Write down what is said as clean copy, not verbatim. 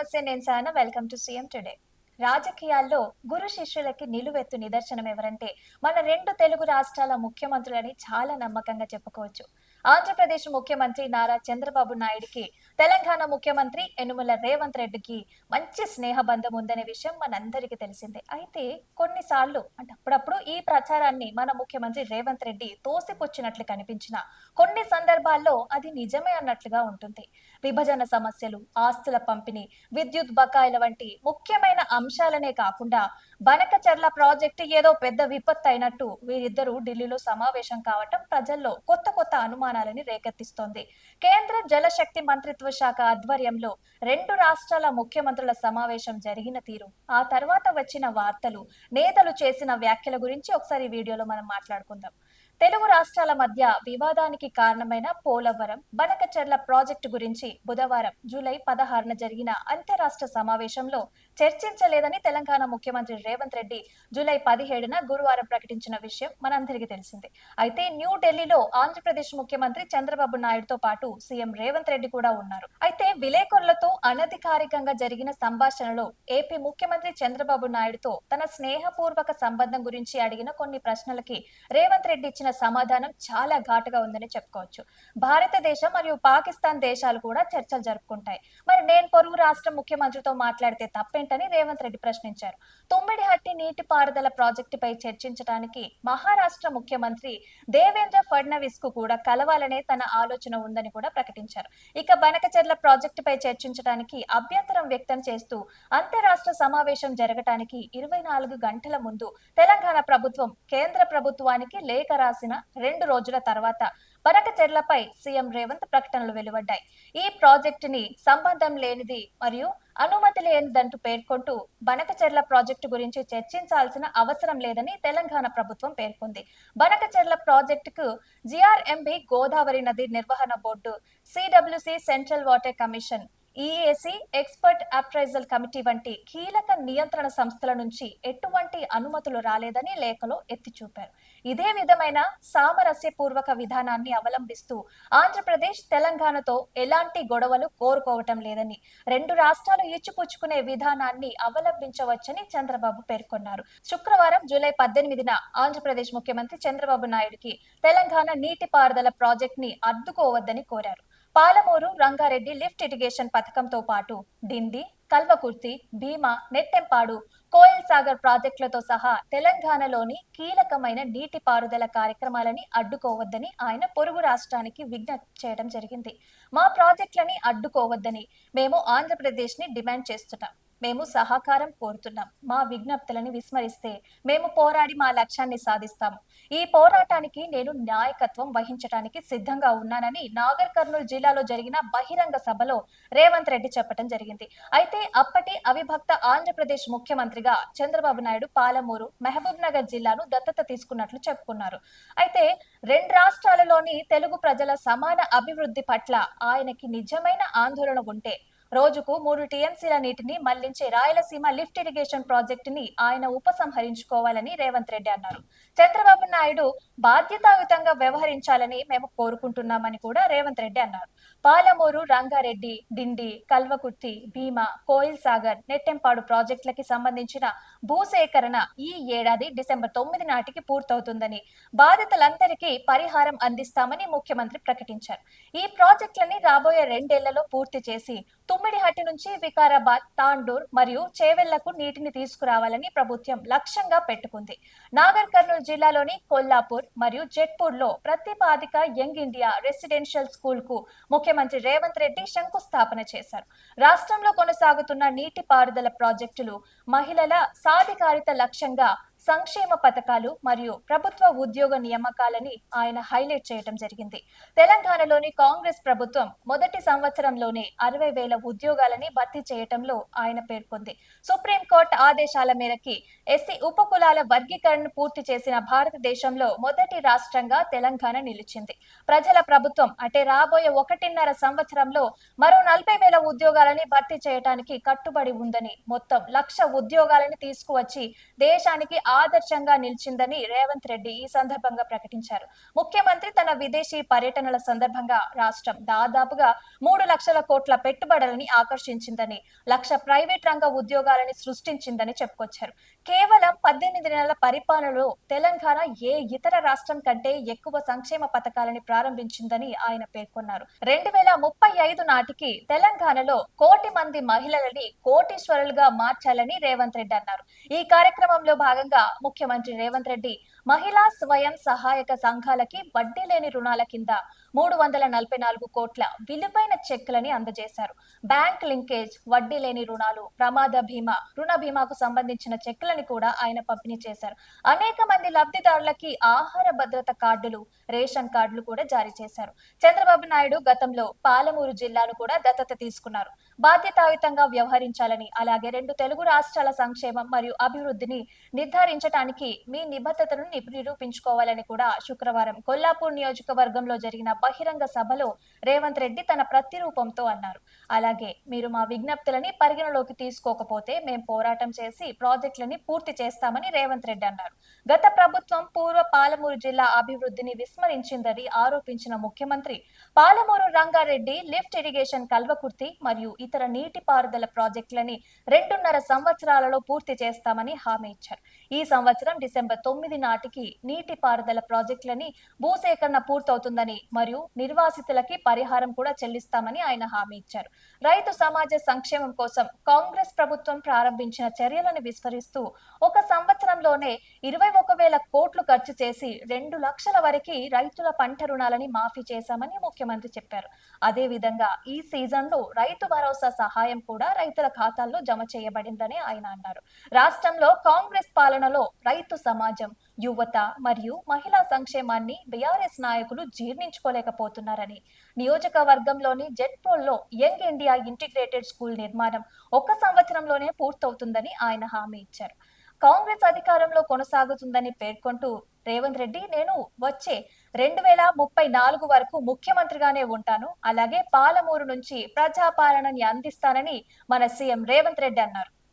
నమస్తే. నేను సానా. Welcome to CM today. రాజకీయాల్లో గురు శిష్యులకి నిలువెత్తు నిదర్శనం ఎవరంటే మన రెండు తెలుగు రాష్ట్రాల ముఖ్యమంత్రులని చాలా నమ్మకంగా చెప్పుకోవచ్చు. ఆంధ్రప్రదేశ్ ముఖ్యమంత్రి నారా చంద్రబాబు నాయుడికి తెలంగాణ ముఖ్యమంత్రి యనుమల రేవంత్ రెడ్డికి మంచి స్నేహబంధం ఉందనే విషయం మనందరికీ తెలిసిందే. అయితే కొన్నిసార్లు అంటే అప్పుడప్పుడు ఈ ప్రచారాన్ని మన ముఖ్యమంత్రి రేవంత్ రెడ్డి తోసిపుచ్చినట్లు కనిపించిన కొన్ని సందర్భాల్లో అది నిజమే అన్నట్లుగా ఉంటుంది. విభజన సమస్యలు, ఆస్తుల పంపిణీ, విద్యుత్ బకాయిల వంటి ముఖ్యమైన అంశాలనే కాకుండా బనకచర్ల ప్రాజెక్టు ఏదో పెద్ద విపత్తు అయినట్టు వీరిద్దరూ ఢిల్లీలో సమావేశం కావటం ప్రజల్లో కొత్త కొత్త అనుమానాలని రేకెత్తిస్తోంది. కేంద్ర జలశక్తి మంత్రిత్వ శాఖ ఆధ్వర్యంలో రెండు రాష్ట్రాల ముఖ్యమంత్రుల సమావేశం జరిగిన తీరు, ఆ తర్వాత వచ్చిన వార్తలు, నేతలు చేసిన వ్యాఖ్యల గురించి ఒకసారి ఈ వీడియోలో మనం మాట్లాడుకుందాం. తెలుగు రాష్ట్రాల మధ్య వివాదానికి కారణమైన పోలవరం బనకచెర్ల ప్రాజెక్టు గురించి బుధవారం జూలై 16న జరిగిన అంతరాష్ట్ర సమావేశంలో చర్చించలేదని తెలంగాణ ముఖ్యమంత్రి రేవంత్ రెడ్డి జూలై 17న గురువారం ప్రకటించిన విషయం మనందరికీ తెలిసిందే. అయితే న్యూఢిల్లీలో ఆంధ్రప్రదేశ్ ముఖ్యమంత్రి చంద్రబాబు నాయుడుతో పాటు సీఎం రేవంత్ రెడ్డి కూడా ఉన్నారు. అయితే విలేకరులతో అనధికారికంగా జరిగిన సంభాషణలో ఏపీ ముఖ్యమంత్రి చంద్రబాబు నాయుడుతో తన స్నేహపూర్వక సంబంధం గురించి అడిగిన కొన్ని ప్రశ్నలకి రేవంత్ రెడ్డి ఇచ్చిన సమాధానం చాలా ఘాటుగా ఉందని చెప్పుకోవచ్చు. భారతదేశం మరియు పాకిస్తాన్ దేశాలు కూడా చర్చలు జరుపుకుంటాయి. మరి నేను పొరుగు రాష్ట్ర ముఖ్యమంత్రితో మాట్లాడితే తప్పేంటని రేవంత్ రెడ్డి ప్రశ్నించారు. తుమ్మిడిహట్టి నీటిపారుదల ప్రాజెక్టుపై చర్చించడానికి మహారాష్ట్ర ముఖ్యమంత్రి దేవేంద్ర ఫడ్నవీస్ కు కూడా కలవాలనే తన ఆలోచన ఉందని కూడా ప్రకటించారు. ఇక బనకచెర్ల ప్రాజెక్టుపై చర్చించడానికి అభ్యంతరం వ్యక్తం చేస్తూ అంతరాష్ట్ర సమావేశం జరగటానికి 24 గంటల ముందు తెలంగాణ ప్రభుత్వం కేంద్ర ప్రభుత్వానికి లేఖ రాసిన 2 రోజుల తర్వాత బనకచెర్లపై సీఎం రేవంత్ ప్రకటనలు వెలువడ్డాయి. ఈ ప్రాజెక్టుని సంబంధం లేనిది మరియు అనుమతి లేనిదంటూ పేర్కొంటూ బనకచెర్ల ప్రాజెక్టు గురించి చర్చించాల్సిన అవసరం లేదని తెలంగాణ ప్రభుత్వం పేర్కొంది. బనకచెర్ల ప్రాజెక్టుకు జిఆర్ఎంబి గోదావరి నది నిర్వహణ board, CWC central water commission, EAC expert appraisal committee వంటి కీలక నియంత్రణ సంస్థల నుంచి ఎటువంటి అనుమతులు రాలేదని లేఖలో ఎత్తి చూపారు. ఇదే విధమైన సామరస్యపూర్వక విధానాన్ని అవలంబిస్తూ ఆంధ్రప్రదేశ్ తెలంగాణతో ఎలాంటి గొడవలు కోరుకోవటం లేదని, రెండు రాష్ట్రాలు ఇచ్చిపుచ్చుకునే విధానాన్ని అవలంబించవచ్చని చంద్రబాబు పేర్కొన్నారు. శుక్రవారం జూలై 18న ఆంధ్రప్రదేశ్ ముఖ్యమంత్రి చంద్రబాబు నాయుడుకి తెలంగాణ నీటిపారుదల ప్రాజెక్ట్ ని అడ్డుకోవద్దని కోరారు. పాలమూరు రంగారెడ్డి లిఫ్ట్ ఇరిగేషన్ పథకంతో పాటు డిండి, కల్వకుర్తి, భీమా, నెట్టెంపాడు, కోయల్ సాగర్ ప్రాజెక్టులతో సహా తెలంగాణలోని కీలకమైన నీటిపారుదల కార్యక్రమాలని అడ్డుకోవద్దని ఆయన పొరుగు రాష్ట్రానికి విజ్ఞప్తి చేయడం జరిగింది. మా ప్రాజెక్టులని అడ్డుకోవద్దని మేము ఆంధ్రప్రదేశ్ ని డిమాండ్ చేస్తున్నాం. మేము సహకారం కోరుతున్నాం. మా విజ్ఞప్తులను విస్మరిస్తే మేము పోరాడి మా లక్ష్యాన్ని సాధిస్తాము. ఈ పోరాటానికి నేను నాయకత్వం వహించడానికి సిద్ధంగా ఉన్నానని నాగర్ కర్నూలు జిల్లాలో జరిగిన బహిరంగ సభలో రేవంత్ రెడ్డి చెప్పడం జరిగింది. అయితే అప్పటి అవిభక్త ఆంధ్రప్రదేశ్ ముఖ్యమంత్రిగా చంద్రబాబు నాయుడు పాలమూరు, మహబూబ్ నగర్ జిల్లాను దత్తత తీసుకున్నట్లు చెప్పుకున్నారు. అయితే రెండు రాష్ట్రాలలోని తెలుగు ప్రజల సమాన అభివృద్ధి పట్ల ఆయనకి నిజమైన ఆందోళన ఉంటే రోజుకు 3 టీఎంసీల నీటిని మళ్లించే రాయలసీమ లిఫ్ట్ ఇరిగేషన్ ప్రాజెక్టుని ఆయన ఉపసంహరించుకోవాలని రేవంత్ రెడ్డి అన్నారు. చంద్రబాబు నాయుడు బాధ్యతాయుతంగా వ్యవహరించాలని మేము కోరుకుంటున్నామని కూడా రేవంత్ రెడ్డి అన్నారు. పాలమూరు రంగారెడ్డి, డిండి, కల్వకుర్తి, భీమా, కోయిల్ సాగర్, నెట్టెంపాడు ప్రాజెక్టులకి సంబంధించిన భూసేకరణ ఈ ఏడాది డిసెంబర్ 9 నాటికి పూర్తవుతుందని, బాధితులందరికీ పరిహారం అందిస్తామని ముఖ్యమంత్రి ప్రకటించారు. ఈ ప్రాజెక్టులని రాబోయే 2 ఏళ్లలో పూర్తి చేసి తుమ్మిడిహట్టి నుంచి వికారాబాద్, తాండూర్ మరియు చేవెళ్లకు నీటిని తీసుకురావాలని ప్రభుత్వం లక్ష్యంగా పెట్టుకుంది. నాగర్ కర్నూలు జిల్లాలోని కొల్లాపూర్ మరియు జెట్పూర్ లో ప్రతిపాదిక యంగ్ ఇండియా రెసిడెన్షియల్ స్కూల్ కు ముఖ్యమంత్రి రేవంత్ రెడ్డి శంకుస్థాపన చేశారు. రాష్ట్రంలో కొనసాగుతున్న నీటిపారుదల ప్రాజెక్టులు మహిళల సాధికారిత లక్ష్యంగా సంక్షేమ పథకాలు మరియు ప్రభుత్వ ఉద్యోగ నియామకాలని ఆయన హైలైట్ చేయడం జరిగింది. తెలంగాణలోని కాంగ్రెస్ ప్రభుత్వం మొదటి సంవత్సరంలోనే 60,000 ఉద్యోగాలని భర్తీ చేయటంలో ఆయన పేర్కొంది. సుప్రీంకోర్టు ఆదేశాల మేరకి ఎస్సీ ఉపకులాల వర్గీకరణను పూర్తి చేసిన భారతదేశంలో మొదటి రాష్ట్రంగా తెలంగాణ నిలిచింది. ప్రజల ప్రభుత్వం అంటే రాబోయే 1.5 సంవత్సరంలో మరో 40,000 ఉద్యోగాలని భర్తీ చేయడానికి కట్టుబడి ఉందని, మొత్తం 1,00,000 ఉద్యోగాలని తీసుకువచ్చి దేశానికి ఆదర్శంగా నిలిచిందని రేవంత్ రెడ్డి ఈ సందర్భంగా ప్రకటించారు. ముఖ్యమంత్రి తన విదేశీ పర్యటనల సందర్భంగా రాష్ట్రం దాదాపుగా 3 లక్షల కోట్ల పెట్టుబడులని ఆకర్షించిందని, 1,00,000 ప్రైవేట్ రంగ ఉద్యోగాలని సృష్టించిందని చెప్పుకొచ్చారు. కేవలం 18 నెలల పరిపాలనలో తెలంగాణ ఏ ఇతర రాష్ట్రం కంటే ఎక్కువ సంక్షేమ పథకాలని ప్రారంభించిందని ఆయన పేర్కొన్నారు. 2035 నాటికి తెలంగాణలో 1,00,00,000 మంది మహిళలని కోటీశ్వరులుగా మార్చాలని రేవంత్ రెడ్డి అన్నారు. ఈ కార్యక్రమంలో భాగంగా ముఖ్యమంత్రి రేవంత్ రెడ్డి మహిళా స్వయం సహాయక సంఘాలకి వడ్డీ లేని రుణాల కింద 344 కోట్ల విలువైన చెక్కులని అందజేశారు. బ్యాంక్ లింకేజ్, వడ్డీ లేని రుణాలు, ప్రమాద బీమా, రుణ బీమాకు సంబంధించిన చెక్కులని కూడా ఆయన పంపిణీ చేశారు. అనేక మంది లబ్ధిదారులకి ఆహార భద్రత కార్డులు, రేషన్ కార్డులు కూడా జారీ చేశారు. చంద్రబాబు నాయుడు గతంలో పాలమూరు జిల్లాను కూడా దత్తత తీసుకున్నారు. బాధ్యతాయుతంగా వ్యవహరించాలని, అలాగే 2 తెలుగు రాష్ట్రాల సంక్షేమం మరియు అభివృద్ధిని నిర్ధారించడానికి మీ నిబద్ధతను నిరూపించుకోవాలని కూడా శుక్రవారం కొల్లాపూర్ నియోజకవర్గంలో జరిగిన బహిరంగ సభలో రేవంత్ రెడ్డి తన ప్రతిరూపంతో అన్నారు. అలాగే మీరు మా విజ్ఞప్తులని పరిగణలోకి తీసుకోకపోతే మేం పోరాటం చేసి ప్రాజెక్టులని పూర్తి చేస్తామని రేవంత్ రెడ్డి అన్నారు. గత ప్రభుత్వం పూర్వ పాలమూరు జిల్లా అభివృద్ధిని విస్మరించిందని ఆరోపించిన ముఖ్యమంత్రి పాలమూరు రంగారెడ్డి లిఫ్ట్ ఇరిగేషన్ కల్వకుర్తి మరియు ఇతర నీటిపారుదల ప్రాజెక్టులని 2.5 సంవత్సరాలలో పూర్తి చేస్తామని హామీ ఇచ్చారు. ఈ సంవత్సరం డిసెంబర్ 9 నాటికి నీటిపారుదల ప్రాజెక్టులని భూసేకరణ పూర్తవుతుందని మరియు నిర్వాసితులకి పరిహారం కూడా చెల్లిస్తామని ఆయన హామీ ఇచ్చారు. రైతు సమాజ సంక్షేమం కోసం కాంగ్రెస్ ప్రభుత్వం ప్రారంభించిన చర్యలను విస్మరిస్తూ ఒక సంవత్సరంలోనే 21,000 కోట్లు ఖర్చు చేసి 2 లక్షల వరకు రైతుల పంట రుణాలని మాఫీ చేశామని ముఖ్యమంత్రి చెప్పారు. అదే విధంగా ఈ సీజన్ లో రైతు భరోసా సహాయం కూడా రైతుల ఖాతాల్లో జమ చేయబడిందని ఆయన అన్నారు. రాష్ట్రంలో కాంగ్రెస్ పాలనలో రైతు సమాజం, యువత మరియు మహిళా సంక్షేమాన్ని బీఆర్ఎస్ నాయకులు జీర్ణించుకోలేకపోతున్నారని, నియోజకవర్గంలోని జెడ్ప్రోల్లో యంగ్ ఇండియా ఇంటిగ్రేటెడ్ స్కూల్ నిర్మాణం 1 సంవత్సరంలోనే పూర్తవుతుందని ఆయన హామీ ఇచ్చారు. కాంగ్రెస్ అధికారంలో కొనసాగుతుందని పేర్కొంటూ రేవంత్ రెడ్డి నేను వచ్చే 2034 వరకు ముఖ్యమంత్రిగానే ఉంటాను, అలాగే పాలమూరు నుంచి ప్రజాపాలనని అందిస్తానని మన సీఎం రేవంత్ రెడ్డి అన్నారు.